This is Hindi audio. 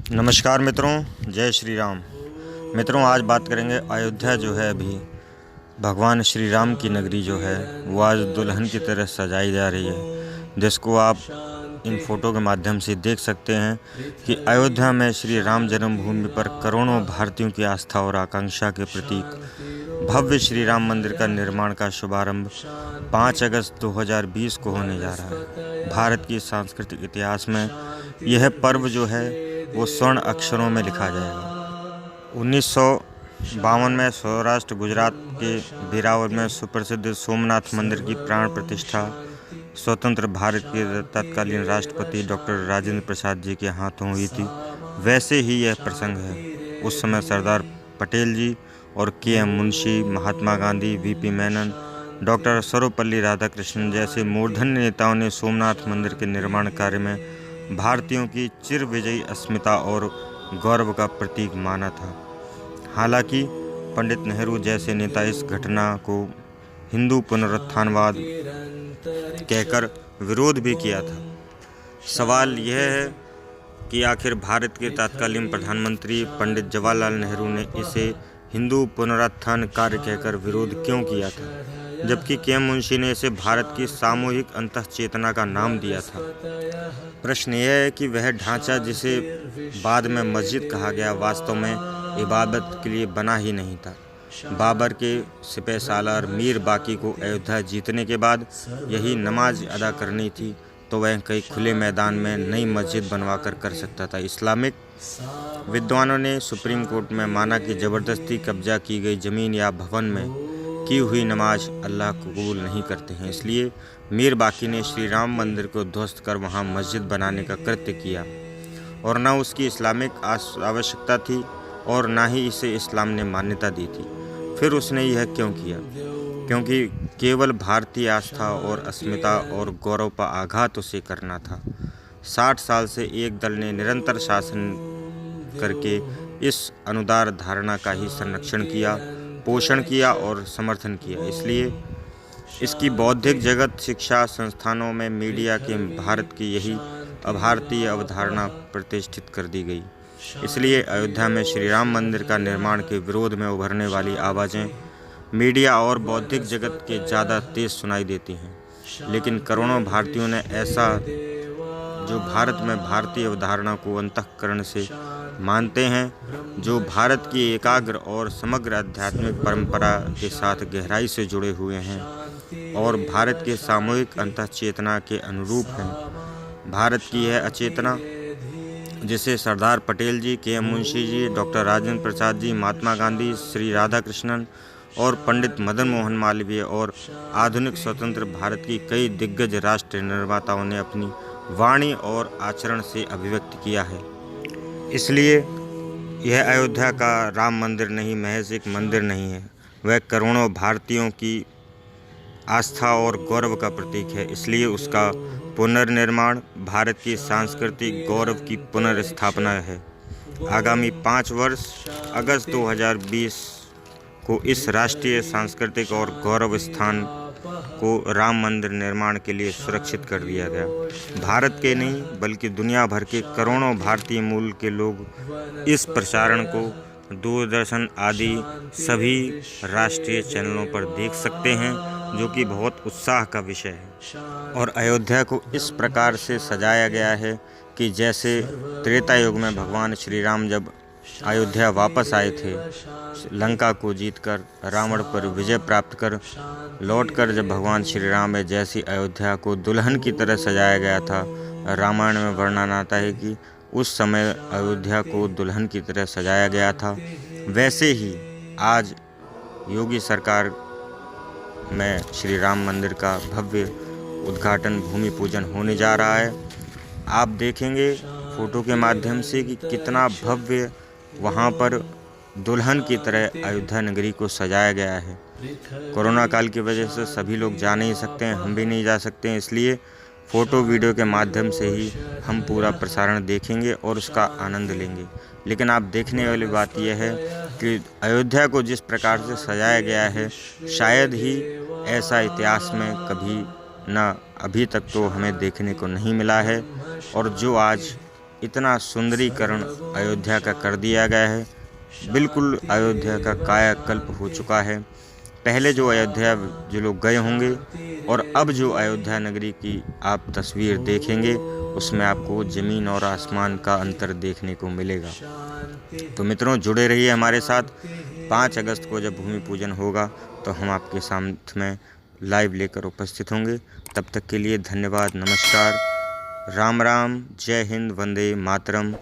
नमस्कार मित्रों, जय श्री राम। मित्रों, आज बात करेंगे अयोध्या जो है अभी भगवान श्री राम की नगरी जो है वो आज दुल्हन की तरह सजाई जा रही है, जिसको आप इन फोटो के माध्यम से देख सकते हैं कि अयोध्या में श्री राम जन्मभूमि पर करोड़ों भारतीयों की आस्था और आकांक्षा के प्रतीक भव्य श्री राम मंदिर का निर्माण का शुभारंभ 5 अगस्त 2020 को होने जा रहा है। भारत की सांस्कृतिक इतिहास में यह पर्व जो है वो स्वर्ण अक्षरों में लिखा जाएगा। 1952 में सौराष्ट्र गुजरात के वेरावल में सुप्रसिद्ध सोमनाथ मंदिर की प्राण प्रतिष्ठा स्वतंत्र भारत के तत्कालीन राष्ट्रपति डॉक्टर राजेंद्र प्रसाद जी के हाथों हुई थी। वैसे ही यह प्रसंग है। उस समय सरदार पटेल जी और KM. Munshi, Mahatma Gandhi, VP. Menon, doctor Sarvepalli Radhakrishnan जैसे मूर्धन्य नेताओं ने सोमनाथ मंदिर के निर्माण कार्य में भारतीयों की चिर विजयी अस्मिता और गौरव का प्रतीक माना था। हालांकि पंडित नेहरू जैसे नेता इस घटना को हिंदू पुनरुत्थानवाद कहकर विरोध भी किया था। सवाल यह है कि आखिर भारत के तत्कालीन प्रधानमंत्री पंडित जवाहरलाल नेहरू ने इसे हिंदू पुनरुत्थान कार्य कहकर विरोध क्यों किया था, जबकि के.एम. मुंशी ने इसे भारत की सामूहिक अंतःचेतना का नाम दिया था। प्रश्न यह है कि वह ढांचा जिसे बाद में मस्जिद कहा गया वास्तव में इबादत के लिए बना ही नहीं था। बाबर के सिपह सालार मीर बाकी को अयोध्या जीतने के बाद यही नमाज अदा करनी थी तो वह कई खुले मैदान में नई मस्जिद बनवा कर सकता था। इस्लामिक विद्वानों ने सुप्रीम कोर्ट में माना कि ज़बरदस्ती कब्जा की गई ज़मीन या भवन में की हुई नमाज अल्लाह कबूल नहीं करते हैं। इसलिए मीर बाकी ने श्री राम मंदिर को ध्वस्त कर वहां मस्जिद बनाने का कृत्य किया और न उसकी इस्लामिक आवश्यकता थी और ना ही इसे इस्लाम ने मान्यता दी थी। फिर उसने यह क्यों किया? क्योंकि केवल भारतीय आस्था और अस्मिता और गौरव पर आघात उसे करना था। 60 साल से एक दल ने निरंतर शासन करके इस अनुदार धारणा का ही संरक्षण किया, पोषण किया और समर्थन किया। इसलिए इसकी बौद्धिक जगत, शिक्षा संस्थानों में, मीडिया के भारत की यही अभारतीय अवधारणा प्रतिष्ठित कर दी गई। इसलिए अयोध्या में श्री राम मंदिर का निर्माण के विरोध में उभरने वाली आवाज़ें मीडिया और बौद्धिक जगत के ज़्यादा तेज सुनाई देती हैं, लेकिन करोड़ों भारतीयों ने ऐसा जो भारत में भारतीय अवधारणा को अंतःकरण से मानते हैं, जो भारत की एकाग्र और समग्र आध्यात्मिक परंपरा के साथ गहराई से जुड़े हुए हैं और भारत के सामूहिक अंतःचेतना के अनुरूप हैं। भारत की यह अचेतना जिसे सरदार पटेल जी, के.एम. मुंशी जी, डॉक्टर राजेंद्र प्रसाद जी, महात्मा गांधी, श्री राधाकृष्णन और पंडित मदन मोहन मालवीय और आधुनिक स्वतंत्र भारत की कई दिग्गज राष्ट्र निर्माताओं ने अपनी वाणी और आचरण से अभिव्यक्त किया है। इसलिए यह अयोध्या का राम मंदिर नहीं, महज एक मंदिर नहीं है, वह करोड़ों भारतीयों की आस्था और गौरव का प्रतीक है। इसलिए उसका पुनर्निर्माण भारत की सांस्कृतिक गौरव की पुनर्स्थापना है। आगामी 5 वर्ष अगस्त 2020 को इस राष्ट्रीय सांस्कृतिक और गौरव स्थान को राम मंदिर निर्माण के लिए सुरक्षित कर दिया गया। भारत के नहीं बल्कि दुनिया भर के करोड़ों भारतीय मूल के लोग इस प्रसारण को दूरदर्शन आदि सभी राष्ट्रीय चैनलों पर देख सकते हैं, जो कि बहुत उत्साह का विषय है। और अयोध्या को इस प्रकार से सजाया गया है कि जैसे त्रेता युग में भगवान श्री राम जब अयोध्या वापस आए थे, लंका को जीतकर, रावण पर विजय प्राप्त कर लौटकर जब भगवान श्री राम में जैसी अयोध्या को दुल्हन की तरह सजाया गया था, रामायण में वर्णन आता है कि उस समय अयोध्या को दुल्हन की तरह सजाया गया था। वैसे ही आज योगी सरकार में श्री राम मंदिर का भव्य उद्घाटन, भूमि पूजन होने जा रहा है। आप देखेंगे फोटो के माध्यम से कि कितना भव्य वहाँ पर दुल्हन की तरह अयोध्या नगरी को सजाया गया है। कोरोना काल की वजह से सभी लोग जा नहीं सकते हैं, हम भी नहीं जा सकते हैं, इसलिए फ़ोटो वीडियो के माध्यम से ही हम पूरा प्रसारण देखेंगे और उसका आनंद लेंगे। लेकिन आप देखने वाली बात यह है कि अयोध्या को जिस प्रकार से सजाया गया है, शायद ही ऐसा इतिहास में कभी ना अभी तक तो हमें देखने को नहीं मिला है। और जो आज इतना सुंदरीकरण अयोध्या का कर दिया गया है। बिल्कुल अयोध्या का कायाकल्प हो चुका है। पहले जो अयोध्या जो लोग गए होंगे और अब जो अयोध्या नगरी की आप तस्वीर देखेंगे उसमें आपको ज़मीन और आसमान का अंतर देखने को मिलेगा। तो मित्रों जुड़े रहिए हमारे साथ। 5 अगस्त को जब भूमि पूजन होगा तो हम आपके साथ में लाइव लेकर उपस्थित होंगे। तब तक के लिए धन्यवाद, नमस्कार, राम राम, जय हिंद, वंदे मातरम।